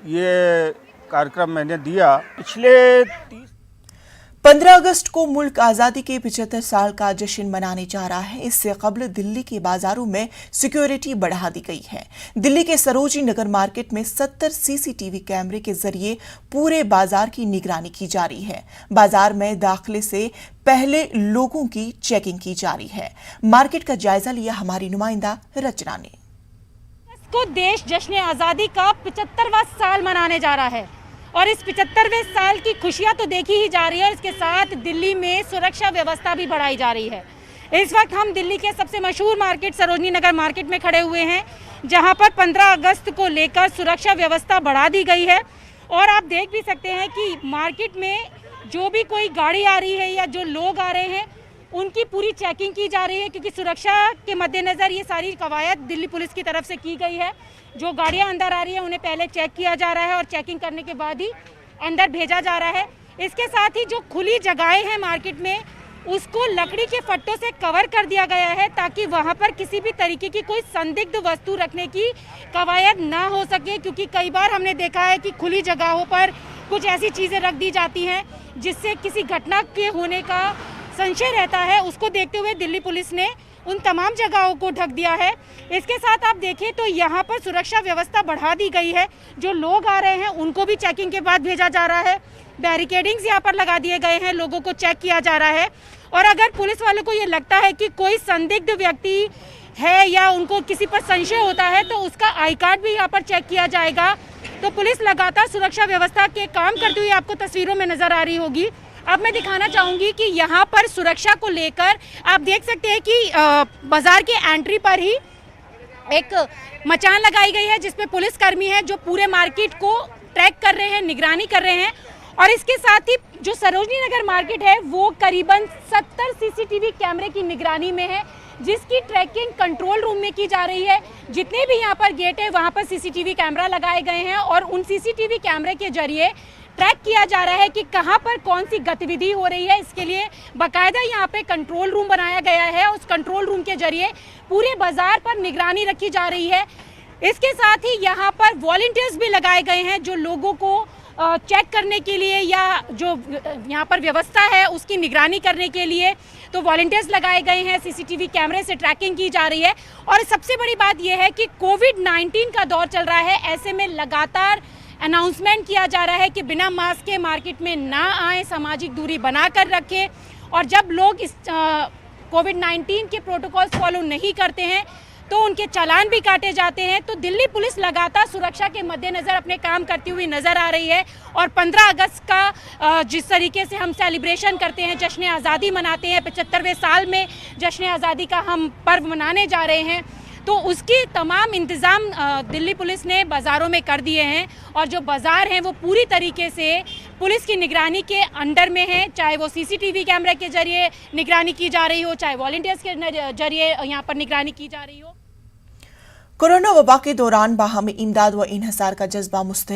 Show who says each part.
Speaker 1: ये कार्यक्रम मैंने दिया। पिछले
Speaker 2: 15 अगस्त को मुल्क आज़ादी के 75 साल का जश्न मनाने जा रहा है। इससे कबल दिल्ली के बाजारों में सिक्योरिटी बढ़ा दी गई है। दिल्ली के सरोजनी नगर मार्केट में 70 सीसीटीवी कैमरे के जरिए पूरे बाजार की निगरानी की जा रही है। बाजार में दाखिले से पहले लोगों की चेकिंग की जा रही है। मार्केट का जायजा लिया हमारी नुमाइंदा रचना ने।
Speaker 3: को देश जश्न आज़ादी का 75वां साल मनाने जा रहा है और इस 75वें साल की खुशियां तो देखी ही जा रही है और इसके साथ दिल्ली में सुरक्षा व्यवस्था भी बढ़ाई जा रही है। इस वक्त हम दिल्ली के सबसे मशहूर मार्केट सरोजनी नगर मार्केट में खड़े हुए हैं, जहां पर 15 अगस्त को लेकर सुरक्षा व्यवस्था बढ़ा दी गई है। और आप देख भी सकते हैं कि मार्केट में जो भी कोई गाड़ी आ रही है या जो लोग आ रहे हैं उनकी पूरी चेकिंग की जा रही है, क्योंकि सुरक्षा के मद्देनज़र ये सारी कवायद दिल्ली पुलिस की तरफ से की गई है। जो गाड़ियां अंदर आ रही है उन्हें पहले चेक किया जा रहा है और चेकिंग करने के बाद ही अंदर भेजा जा रहा है। इसके साथ ही जो खुली जगहें हैं मार्केट में उसको लकड़ी के फट्टों से कवर कर दिया गया है, ताकि वहां पर किसी भी तरीके की कोई संदिग्ध वस्तु रखने की कवायद ना हो सके। क्योंकि कई बार हमने देखा है कि खुली जगहों पर कुछ ऐसी चीज़ें रख दी जाती हैं जिससे किसी घटना के होने का संशय रहता है। उसको देखते हुए दिल्ली पुलिस ने उन तमाम जगहों को ढक दिया है। इसके साथ आप देखें तो यहाँ पर सुरक्षा व्यवस्था बढ़ा दी गई है। जो लोग आ रहे हैं उनको भी चेकिंग के बाद भेजा जा रहा है। बैरिकेडिंग्स यहाँ पर लगा दिए गए हैं, लोगों को चेक किया जा रहा है। और अगर पुलिस वालों को ये लगता है कि कोई संदिग्ध व्यक्ति है या उनको किसी पर संशय होता है तो उसका आई कार्ड भी यहाँ पर चेक किया जाएगा। तो पुलिस लगातार सुरक्षा व्यवस्था के काम करती हुई आपको तस्वीरों में नजर आ रही होगी। अब मैं दिखाना चाहूँगी कि यहाँ पर सुरक्षा को लेकर आप देख सकते हैं कि बाजार के एंट्री पर ही एक मचान लगाई गई है, जिसपे पुलिसकर्मी है जो पूरे मार्केट को ट्रैक कर रहे हैं, निगरानी कर रहे हैं। और इसके साथ ही जो सरोजनी नगर मार्केट है वो करीबन 70 सीसीटीवी कैमरे की निगरानी में है, जिसकी ट्रैकिंग कंट्रोल रूम में की जा रही है। जितने भी यहाँ पर गेट है वहाँ पर सीसीटीवी कैमरा लगाए गए हैं और उन सीसीटीवी कैमरे के जरिए ट्रैक किया जा रहा है कि कहां पर कौन सी गतिविधि हो रही है। इसके लिए बाकायदा यहां पे कंट्रोल रूम बनाया गया है। उस कंट्रोल रूम के जरिए पूरे बाजार पर निगरानी रखी जा रही है। इसके साथ ही यहां पर वॉलंटियर्स भी लगाए गए हैं जो लोगों को चेक करने के लिए या जो यहां पर व्यवस्था है उसकी निगरानी करने के लिए तो वॉलंटियर्स लगाए गए हैं। सीसीटीवी कैमरे से ट्रैकिंग की जा रही है। और सबसे बड़ी बात यह है कि कोविड-19 का दौर चल रहा है, ऐसे में लगातार अनाउंसमेंट किया जा रहा है कि बिना मास्क के मार्केट में ना आए, सामाजिक दूरी बनाकर रखें। और जब लोग इस कोविड-19 के प्रोटोकॉल्स फॉलो नहीं करते हैं तो उनके चालान भी काटे जाते हैं। तो दिल्ली पुलिस लगातार सुरक्षा के मद्देनज़र अपने काम करती हुई नज़र आ रही है। और 15 अगस्त का जिस तरीके से हम सेलिब्रेशन करते हैं, जश्न आज़ादी मनाते हैं, 75वें साल में जश्न आज़ादी का हम पर्व मनाने जा रहे हैं, तो उसके तमाम इंतज़ाम दिल्ली पुलिस ने बाज़ारों में कर दिए हैं। और जो बाज़ार हैं वो पूरी तरीके से पुलिस की निगरानी के अंडर में है, चाहे वो सीसीटीवी कैमरे के जरिए निगरानी की जा रही हो, चाहे वॉलंटियर्स के जरिए यहाँ पर निगरानी की जा रही हो।
Speaker 2: कोरोना वबा के दौरान बाहमी इमदाद व इन्हसार का जज्बा मुस्तहकम